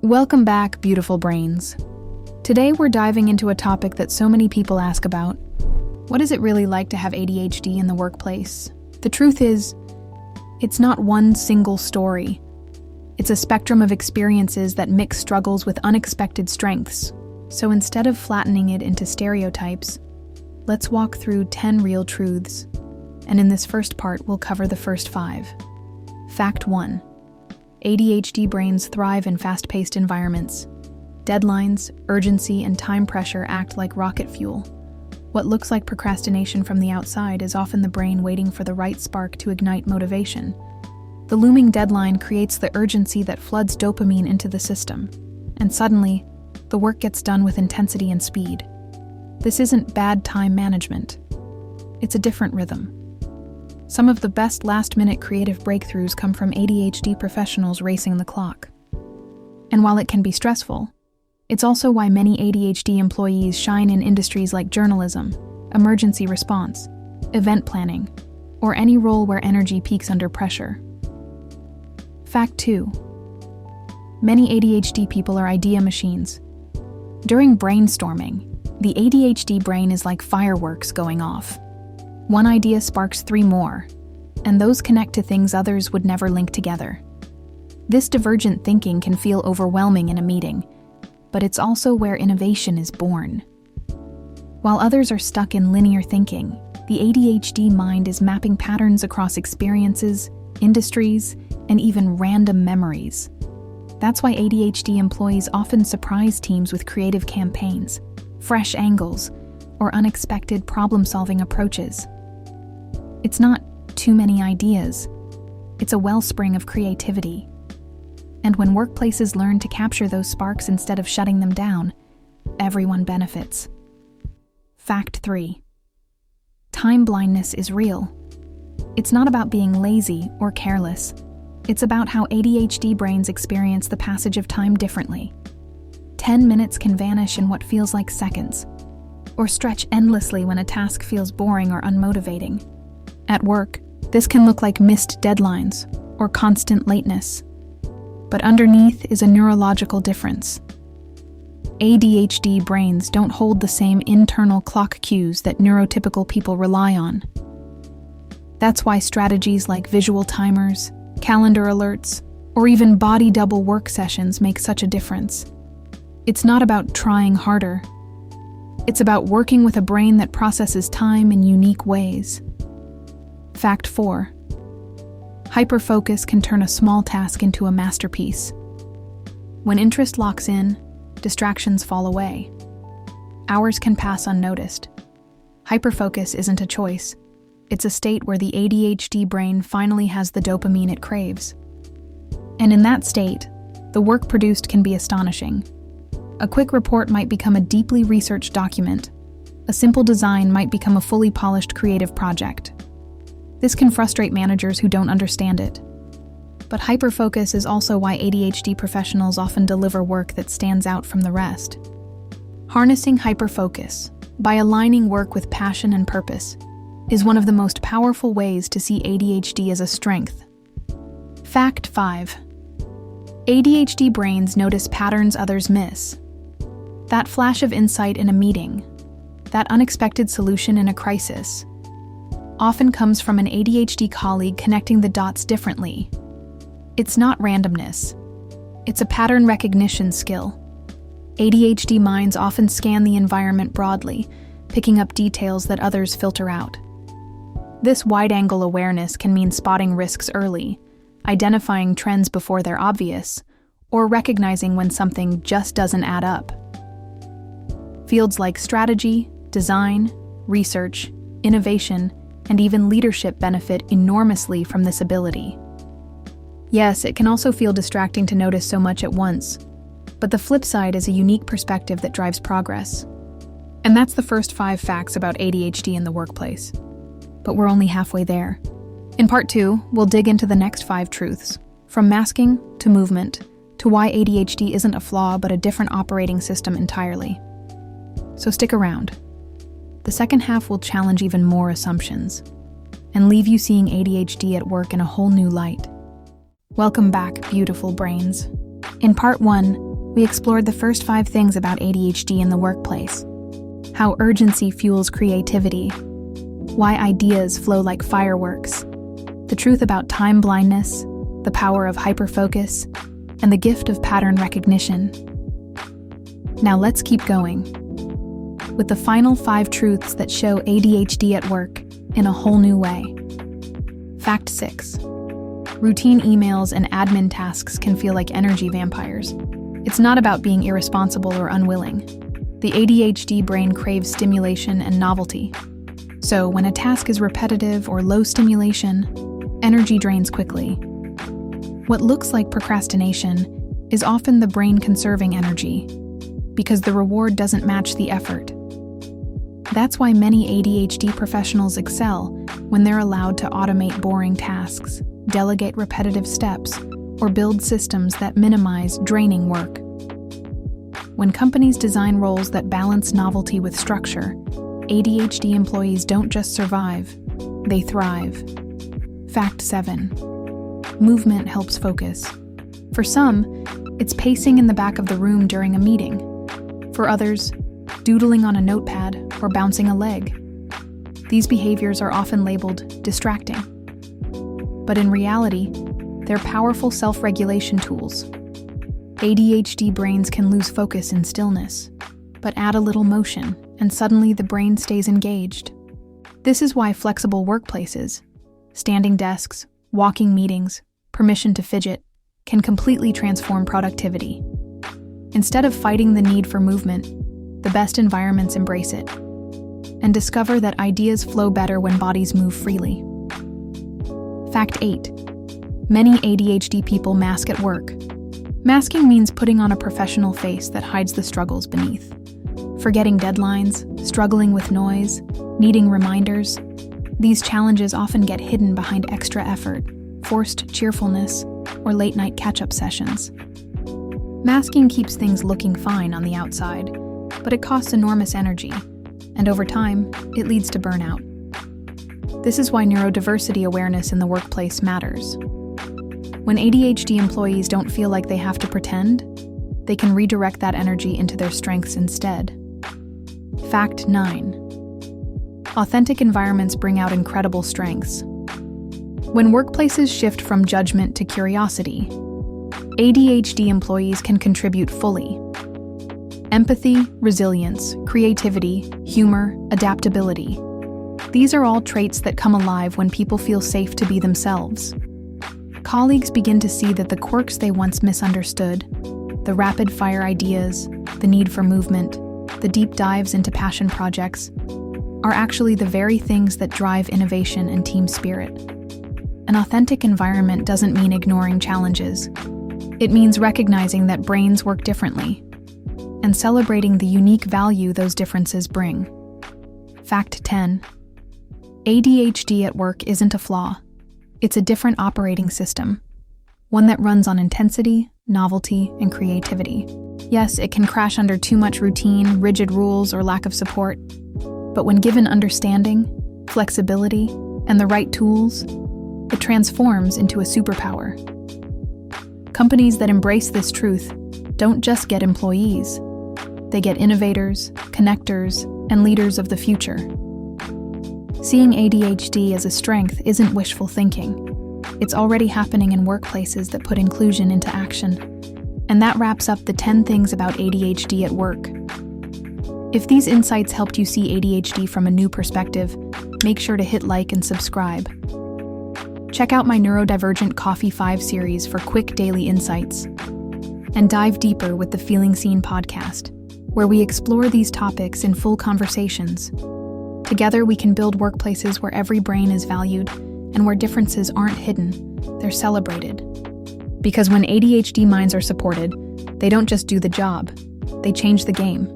Welcome back, beautiful brains. Today we're diving into a topic that so many people ask about. What is it really like to have ADHD in the workplace? The truth is, it's not one single story. It's a spectrum of experiences that mix struggles with unexpected strengths. So instead of flattening it into stereotypes, let's walk through 10 real truths. And in this first part, we'll cover the first 5. Fact 1. ADHD brains thrive in fast-paced environments. Deadlines, urgency, and time pressure act like rocket fuel. What looks like procrastination from the outside is often the brain waiting for the right spark to ignite motivation. The looming deadline creates the urgency that floods dopamine into the system, and suddenly, the work gets done with intensity and speed. This isn't bad time management. It's a different rhythm. Some of the best last-minute creative breakthroughs come from ADHD professionals racing the clock. And while it can be stressful, it's also why many ADHD employees shine in industries like journalism, emergency response, event planning, or any role where energy peaks under pressure. Fact 2. Many ADHD people are idea machines. During brainstorming, the ADHD brain is like fireworks going off. One idea sparks 3 more, and those connect to things others would never link together. This divergent thinking can feel overwhelming in a meeting, but it's also where innovation is born. While others are stuck in linear thinking, the ADHD mind is mapping patterns across experiences, industries, and even random memories. That's why ADHD employees often surprise teams with creative campaigns, fresh angles, or unexpected problem-solving approaches. It's not too many ideas. It's a wellspring of creativity. And when workplaces learn to capture those sparks instead of shutting them down, everyone benefits. Fact 3. Time blindness is real. It's not about being lazy or careless. It's about how ADHD brains experience the passage of time differently. 10 minutes can vanish in what feels like seconds, or stretch endlessly when a task feels boring or unmotivating. At work, this can look like missed deadlines or constant lateness. But underneath is a neurological difference. ADHD brains don't hold the same internal clock cues that neurotypical people rely on. That's why strategies like visual timers, calendar alerts, or even body double work sessions make such a difference. It's not about trying harder. It's about working with a brain that processes time in unique ways. Fact 4. Hyperfocus can turn a small task into a masterpiece. When interest locks in, distractions fall away. Hours can pass unnoticed. Hyperfocus isn't a choice. It's a state where the ADHD brain finally has the dopamine it craves. And in that state, the work produced can be astonishing. A quick report might become a deeply researched document. A simple design might become a fully polished creative project. This can frustrate managers who don't understand it. But hyperfocus is also why ADHD professionals often deliver work that stands out from the rest. Harnessing hyperfocus, by aligning work with passion and purpose, is one of the most powerful ways to see ADHD as a strength. Fact 5. ADHD brains notice patterns others miss. That flash of insight in a meeting, that unexpected solution in a crisis, often comes from an ADHD colleague connecting the dots differently. It's not randomness. It's a pattern recognition skill. ADHD minds often scan the environment broadly, picking up details that others filter out. This wide-angle awareness can mean spotting risks early, identifying trends before they're obvious, or recognizing when something just doesn't add up. Fields like strategy, design, research, innovation, and even leadership benefit enormously from this ability. Yes, it can also feel distracting to notice so much at once, but the flip side is a unique perspective that drives progress. And that's the first 5 facts about ADHD in the workplace. But we're only halfway there. In part 2, we'll dig into the next 5 truths, from masking to movement, to why ADHD isn't a flaw but a different operating system entirely. So stick around. The second half will challenge even more assumptions and leave you seeing ADHD at work in a whole new light. Welcome back, beautiful brains. In part 1, we explored the first 5 things about ADHD in the workplace, how urgency fuels creativity, why ideas flow like fireworks, the truth about time blindness, the power of hyperfocus, and the gift of pattern recognition. Now let's keep going with the final 5 truths that show ADHD at work in a whole new way. Fact 6. Routine emails and admin tasks can feel like energy vampires. It's not about being irresponsible or unwilling. The ADHD brain craves stimulation and novelty. So when a task is repetitive or low stimulation, energy drains quickly. What looks like procrastination is often the brain conserving energy, because the reward doesn't match the effort. That's why many ADHD professionals excel when they're allowed to automate boring tasks, delegate repetitive steps, or build systems that minimize draining work. When companies design roles that balance novelty with structure, ADHD employees don't just survive, they thrive. Fact 7. Movement helps focus. For some, it's pacing in the back of the room during a meeting. For others, doodling on a notepad or bouncing a leg. These behaviors are often labeled distracting. But in reality, they're powerful self-regulation tools. ADHD brains can lose focus in stillness, but add a little motion, and suddenly the brain stays engaged. This is why flexible workplaces, standing desks, walking meetings, permission to fidget, can completely transform productivity. Instead of fighting the need for movement, the best environments embrace it, and discover that ideas flow better when bodies move freely. Fact 8. Many ADHD people mask at work. Masking means putting on a professional face that hides the struggles beneath. Forgetting deadlines, struggling with noise, needing reminders. These challenges often get hidden behind extra effort, forced cheerfulness, or late-night catch-up sessions. Masking keeps things looking fine on the outside, but it costs enormous energy, and over time, it leads to burnout. This is why neurodiversity awareness in the workplace matters. When ADHD employees don't feel like they have to pretend, they can redirect that energy into their strengths instead. Fact 9. Authentic environments bring out incredible strengths. When workplaces shift from judgment to curiosity, ADHD employees can contribute fully. Empathy, resilience, creativity, humor, adaptability. These are all traits that come alive when people feel safe to be themselves. Colleagues begin to see that the quirks they once misunderstood, the rapid-fire ideas, the need for movement, the deep dives into passion projects, are actually the very things that drive innovation and team spirit. An authentic environment doesn't mean ignoring challenges. It means recognizing that brains work differently and celebrating the unique value those differences bring. Fact 10. ADHD at work isn't a flaw. It's a different operating system, one that runs on intensity, novelty, and creativity. Yes, it can crash under too much routine, rigid rules, or lack of support. But when given understanding, flexibility, and the right tools, it transforms into a superpower. Companies that embrace this truth don't just get employees. They get innovators, connectors, and leaders of the future. Seeing ADHD as a strength isn't wishful thinking. It's already happening in workplaces that put inclusion into action. And that wraps up the 10 things about ADHD at work. If these insights helped you see ADHD from a new perspective, make sure to hit like and subscribe. Check out my Neurodivergent Coffee 5 series for quick daily insights. And dive deeper with the Feeling Seen podcast, where we explore these topics in full conversations. Together, we can build workplaces where every brain is valued and where differences aren't hidden, they're celebrated. Because when ADHD minds are supported, they don't just do the job, they change the game.